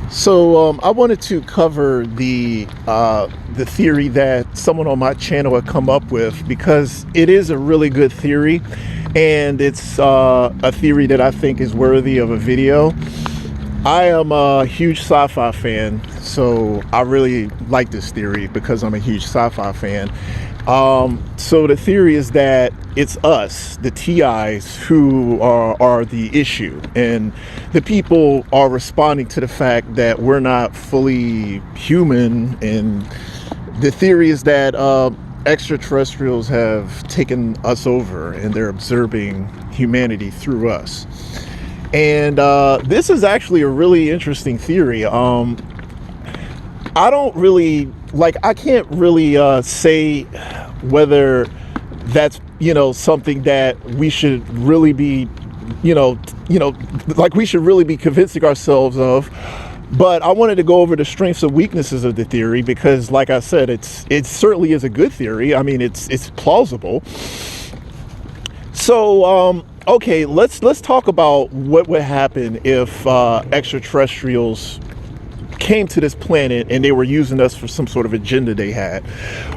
So I wanted to cover the theory that someone on my channel had come up with because it is a really good theory, and it's a theory that I think is worthy of a video. I am a huge sci-fi fan, so I really like this theory because I'm a huge sci-fi fan. So the theory is that it's us, the TIs, who are the issue, and the people are responding to the fact that we're not fully human. And the theory is that extraterrestrials have taken us over and they're observing humanity through us. And this is actually a really interesting theory. I don't really I can't really say whether that's something that we should really be we should really be convincing ourselves of. But I wanted to go over the strengths and weaknesses of the theory because, like I said, it certainly is a good theory. I mean, it's plausible. So okay, let's talk about what would happen if extraterrestrials came to this planet and they were using us for some sort of agenda they had.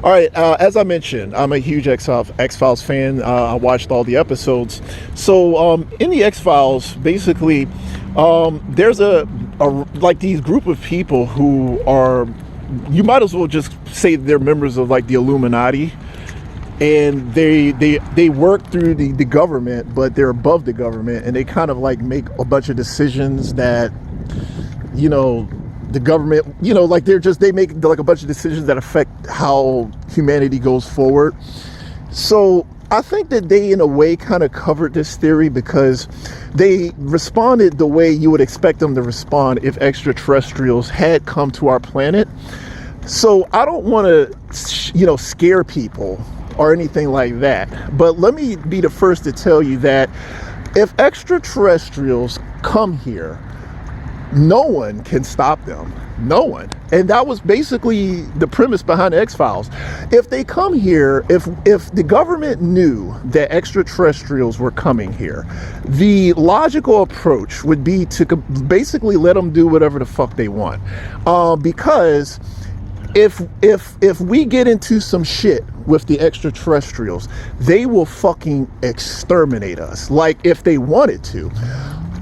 All right, as I mentioned, I'm a huge X-Files fan. I watched all the episodes. So in the X-Files, basically, there's a these group of people who are, you might as well just say they're members of the Illuminati. And they work through the government, but they're above the government, and they kind of make a bunch of decisions that the government they make a bunch of decisions that affect how humanity goes forward. So I think that they in a way kind of covered this theory because they responded the way you would expect them to respond if extraterrestrials had come to our planet. So I don't want to scare people or anything like that. But let me be the first to tell you that if extraterrestrials come here, no one can stop them. No one. And that was basically the premise behind the X-Files. If they come here, if the government knew that extraterrestrials were coming here, the logical approach would be to basically let them do whatever the fuck they want. Because if we get into some shit with the extraterrestrials, they will fucking exterminate us. If they wanted to.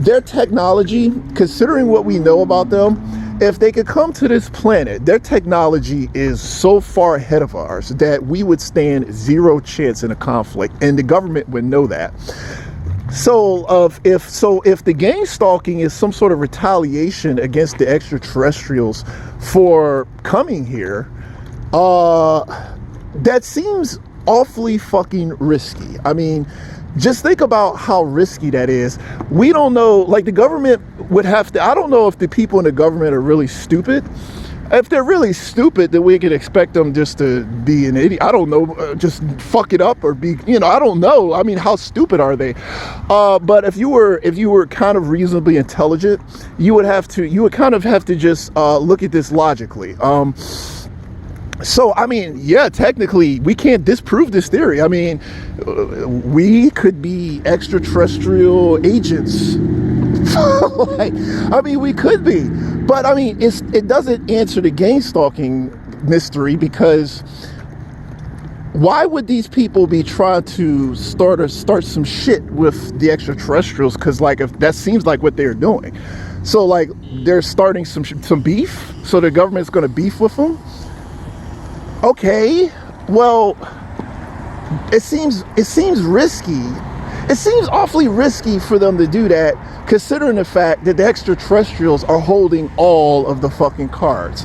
Their technology, considering what we know about them, if they could come to this planet, their technology is so far ahead of ours that we would stand zero chance in a conflict, and the government would know that. So if the gang stalking is some sort of retaliation against the extraterrestrials for coming here, that seems awfully fucking risky. I mean, just think about how risky that is. We don't know, the government would have to, I don't know if the people in the government are really stupid. If they're really stupid, then we could expect them just to be an idiot. I don't know, just fuck it up or be, I don't know. I mean, how stupid are they? But if you were kind of reasonably intelligent, you would kind of have to just look at this logically. So, I mean, yeah, technically, we can't disprove this theory. I mean, we could be extraterrestrial agents. We could be. But, I mean, it doesn't answer the gang stalking mystery, because why would these people be trying to start some shit with the extraterrestrials? Because, if that seems like what they're doing. So, they're starting some beef, so the government's going to beef with them. Okay, well, it seems risky. It seems awfully risky for them to do that, considering the fact that the extraterrestrials are holding all of the fucking cards.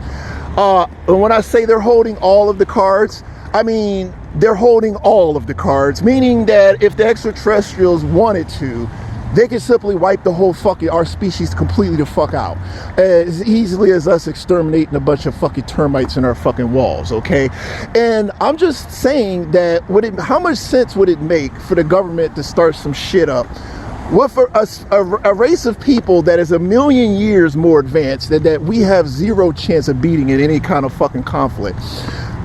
And when I say they're holding all of the cards, I mean they're holding all of the cards, meaning that if the extraterrestrials wanted to, they can simply wipe the whole our species completely the fuck out, as easily as us exterminating a bunch of fucking termites in our fucking walls, okay? And I'm just saying that how much sense would it make for the government to start some shit up with a race of people that is 1,000,000 years more advanced, that we have zero chance of beating in any kind of fucking conflict?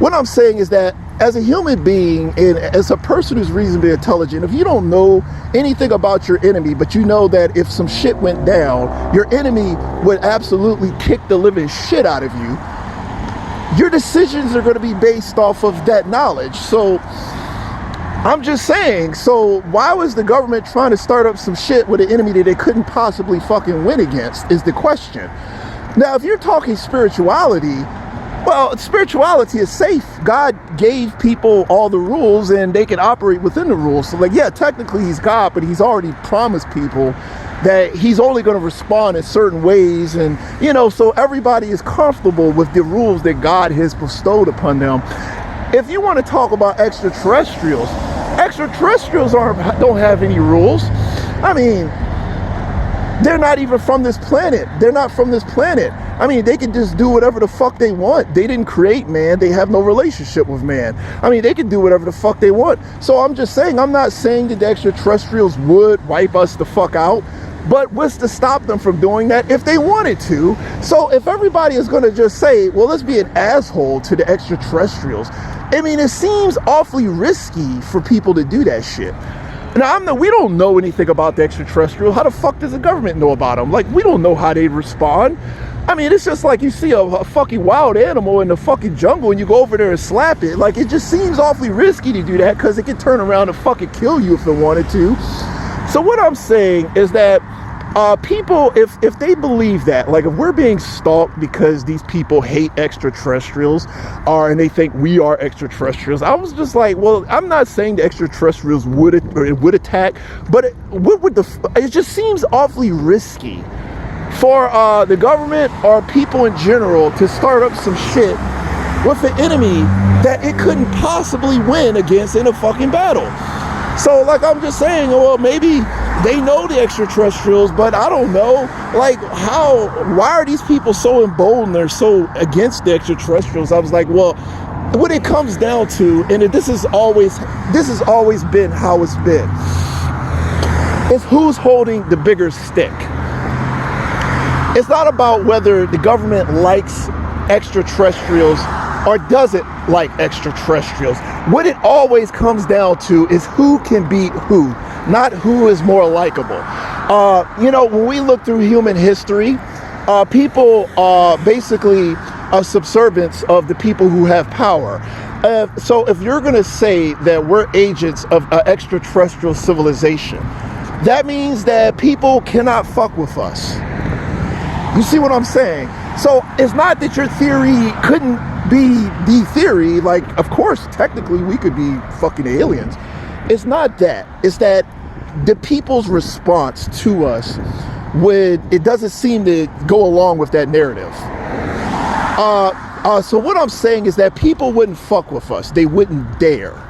What I'm saying is that as a human being and as a person who's reasonably intelligent, if you don't know anything about your enemy, but you know that if some shit went down, your enemy would absolutely kick the living shit out of you, your decisions are going to be based off of that knowledge. So I'm just saying, so why was the government trying to start up some shit with an enemy that they couldn't possibly fucking win against is the question. Now, if you're talking spirituality, well, spirituality is safe. God gave people all the rules and they can operate within the rules. So like, yeah, technically he's God, but he's already promised people that he's only going to respond in certain ways. And, you know, so everybody is comfortable with the rules that God has bestowed upon them. If you want to talk about extraterrestrials don't have any rules. I mean, they're not even from this planet. They're not from this planet. I mean, they can just do whatever the fuck they want. They didn't create man. They have no relationship with man. I mean, they can do whatever the fuck they want. So I'm just saying, I'm not saying that the extraterrestrials would wipe us the fuck out, but what's to stop them from doing that if they wanted to? So if everybody is going to just say, well, let's be an asshole to the extraterrestrials, I mean, it seems awfully risky for people to do that shit. Now, we don't know anything about the extraterrestrial. How the fuck does the government know about them? Like, we don't know how they respond. I mean, it's just like you see a fucking wild animal in the fucking jungle and you go over there and slap it. Like, it just seems awfully risky to do that because it can turn around and fucking kill you if it wanted to. So what I'm saying is that people, if they believe that, like if we're being stalked because these people hate extraterrestrials and they think we are extraterrestrials, I was just like, well, I'm not saying the extraterrestrials would attack, but it just seems awfully risky for the government or people in general to start up some shit with an enemy that it couldn't possibly win against in a fucking battle. So like, I'm just saying, well, maybe they know the extraterrestrials, but I don't know, like, why are these people so emboldened? They're so against the extraterrestrials. I was like, well, what it comes down to, and this has always been how it's been, is who's holding the bigger stick. It's not about whether the government likes extraterrestrials or doesn't like extraterrestrials. What it always comes down to is who can beat who, not who is more likable. You know, when we look through human history, people are basically a subservience of the people who have power. So if you're going to say that we're agents of extraterrestrial civilization, that means that people cannot fuck with us. You see what I'm saying? So it's not that your theory couldn't be the theory. Like, of course, technically we could be fucking aliens. It's not that. It's that the people's response to us it doesn't seem to go along with that narrative. So what I'm saying is that people wouldn't fuck with us. They wouldn't dare,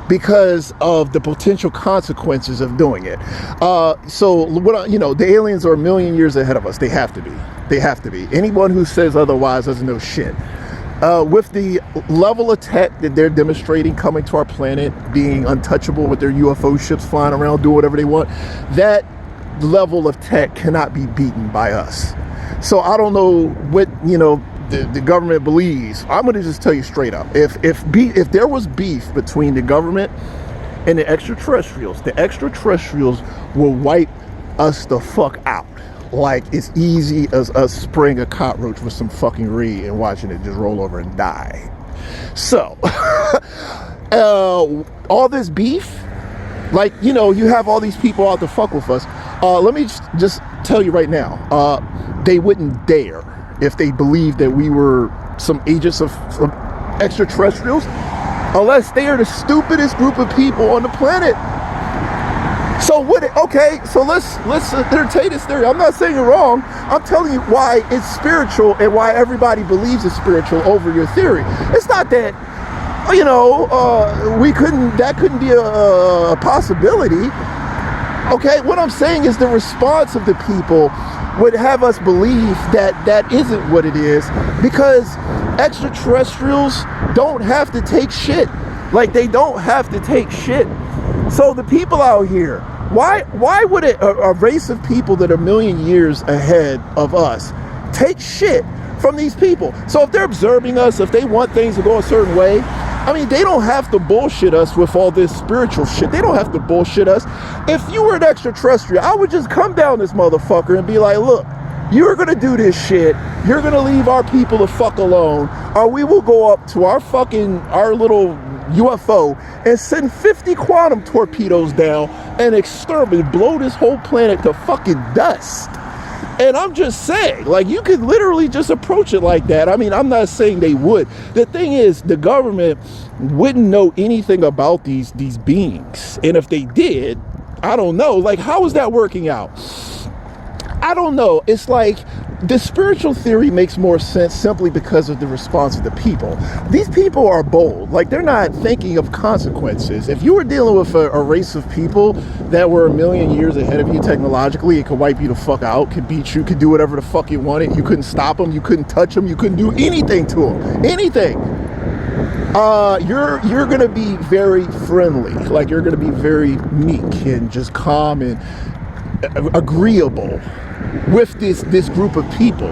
because of the potential consequences of doing it. So what, you know, the aliens are a million years ahead of us. They have to be. They have to be. Anyone who says otherwise doesn't know shit. With the level of tech that they're demonstrating coming to our planet, being untouchable with their UFO ships flying around, doing whatever they want, that level of tech cannot be beaten by us. So I don't know what, you know, the government believes. I'm going to just tell you straight up. If there was beef between the government and the extraterrestrials will wipe us the fuck out. Like it's easy as us spraying a cockroach with some fucking reed and watching it just roll over and die. So, all this beef, like, you know, you have all these people out to fuck with us. Let me just tell you right now, they wouldn't dare if they believed that we were some agents of extraterrestrials, unless they are the stupidest group of people on the planet. So let's entertain this theory. I'm not saying you're wrong. I'm telling you why it's spiritual and why everybody believes it's spiritual over your theory. It's not that, you know, that couldn't be a possibility. Okay, what I'm saying is the response of the people would have us believe that isn't what it is, because extraterrestrials don't have to take shit. Like, they don't have to take shit. So the people out here, why would a race of people that are a million years ahead of us take shit from these people. So if they're observing us, if they want things to go a certain way, I mean, they don't have to bullshit us with all this spiritual shit. They don't have to bullshit us. If you were an extraterrestrial, I would just come down this motherfucker and be like, look, you're going to do this shit. You're going to leave our people the fuck alone, or we will go up to our little UFO and send 50 quantum torpedoes down and exterminate, blow this whole planet to fucking dust. And I'm just saying, like, you could literally just approach it like that. I mean, I'm not saying they would. The thing is, the government wouldn't know anything about these beings. And if they did, I don't know. Like, how is that working out? I don't know. It's like the spiritual theory makes more sense simply because of the response of the people. These people are bold. Like, they're not thinking of consequences. If you were dealing with a race of people that were a million years ahead of you technologically, it could wipe you the fuck out, could beat you, could do whatever the fuck you wanted. You couldn't stop them. You couldn't touch them. You couldn't do anything to them. Anything. You're going to be very friendly. Like, you're going to be very meek and just calm and agreeable with this group of people.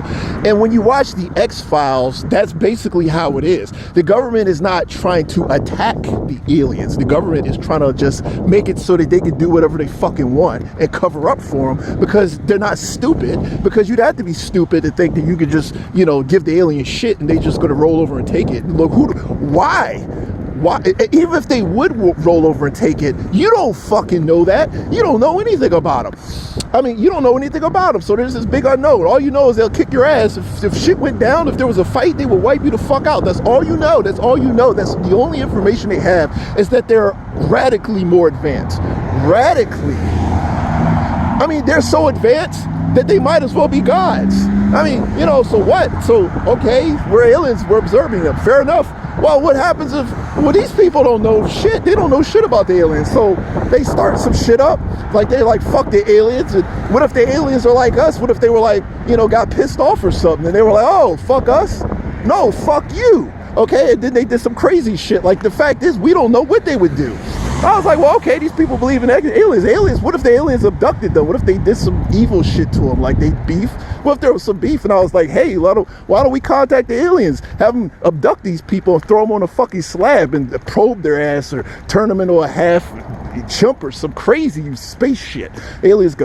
And when you watch the X-Files, that's basically how it is. The government is not trying to attack the aliens. The government is trying to just make it so that they can do whatever they fucking want and cover up for them, because they're not stupid. Because you'd have to be stupid to think that you could just, give the aliens shit and they just going to roll over and take it. Look, why? Even if they would roll over and take it, you don't fucking know that. You don't know anything about them. I mean, you don't know anything about them. So there's this big unknown. All you know is they'll kick your ass. If shit went down, if there was a fight, they will wipe you the fuck out. That's all you know. That's all you know. That's the only information they have, is that they're radically more advanced. Radically. I mean, they're so advanced that they might as well be gods. I mean, so what? So, okay, we're aliens, we're observing them. Fair enough. Well, what happens if, these people don't know shit. They don't know shit about the aliens. So they start some shit up. Like, they fuck the aliens. And what if the aliens are like us? What if they were got pissed off or something? And they were like, oh, fuck us? No, fuck you. Okay, and then they did some crazy shit. Like, the fact is, we don't know what they would do. I was like, well, okay, these people believe in aliens. Aliens, what if the aliens abducted them? What if they did some evil shit to them? Like, they beef? What if there was some beef? And I was like, hey, why don't we contact the aliens? Have them abduct these people and throw them on a fucking slab and probe their ass, or turn them into a half chimp or some crazy space shit. The aliens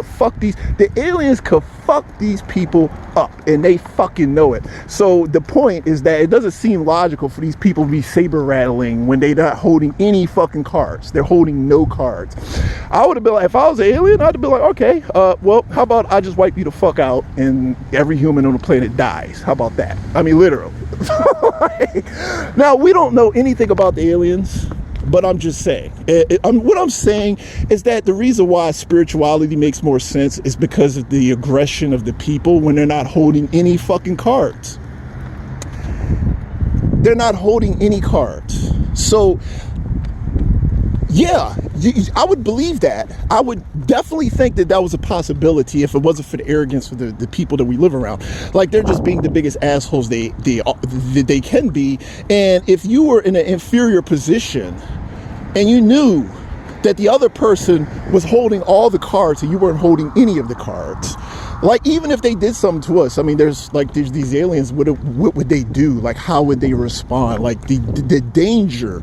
could fuck these people up, and they fucking know it. So the point is that it doesn't seem logical for these people to be saber rattling when they're not holding any fucking cards. They're holding no cards. I would have been like, if I was an alien, I'd have been like, okay, well, how about I just wipe you the fuck out and every human on the planet dies? How about that? I mean, literally. Now, we don't know anything about the aliens, but I'm just saying, what I'm saying is that the reason why spirituality makes more sense is because of the aggression of the people when they're not holding any fucking cards. They're not holding any cards. So, yeah, I would believe that. I would definitely think that was a possibility if it wasn't for the arrogance of the people that we live around. Like, they're just being the biggest assholes they can be. And if you were in an inferior position and you knew that the other person was holding all the cards and you weren't holding any of the cards, like, even if they did something to us, I mean, there's these aliens, what would they do? Like, how would they respond? Like, the danger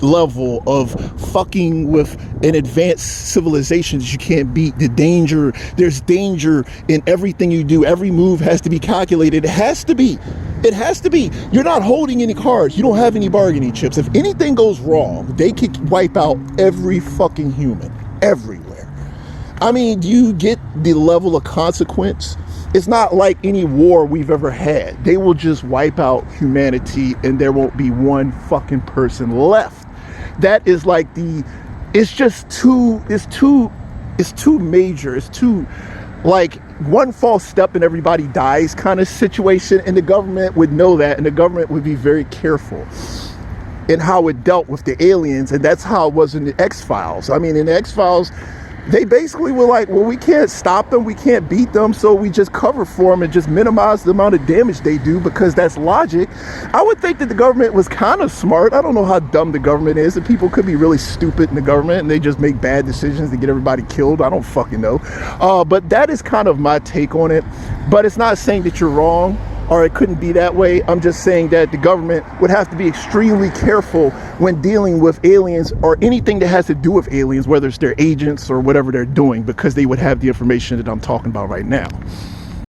level of fucking with an advanced civilization that you can't beat. There's danger in everything you do. Every move has to be calculated. It has to be. You're not holding any cards. You don't have any bargaining chips. If anything goes wrong, they could wipe out every fucking human everywhere. I mean, do you get the level of consequence? It's not like any war we've ever had. They will just wipe out humanity and there won't be one fucking person left. That is like it's too major. It's too, like, one false step and everybody dies kind of situation. And the government would know that, and the government would be very careful in how it dealt with the aliens. And that's how it was in the X-Files. I mean, in the X-Files, they basically were like, well, we can't stop them, we can't beat them, so we just cover for them and just minimize the amount of damage they do, because that's logic. I would think that the government was kind of smart. I don't know how dumb the government is, and people could be really stupid in the government and they just make bad decisions to get everybody killed. I don't fucking know. But that is kind of my take on it. But it's not saying that you're wrong. or it couldn't be that way. I'm just saying that the government would have to be extremely careful when dealing with aliens or anything that has to do with aliens, whether it's their agents or whatever they're doing, because they would have the information that I'm talking about right now.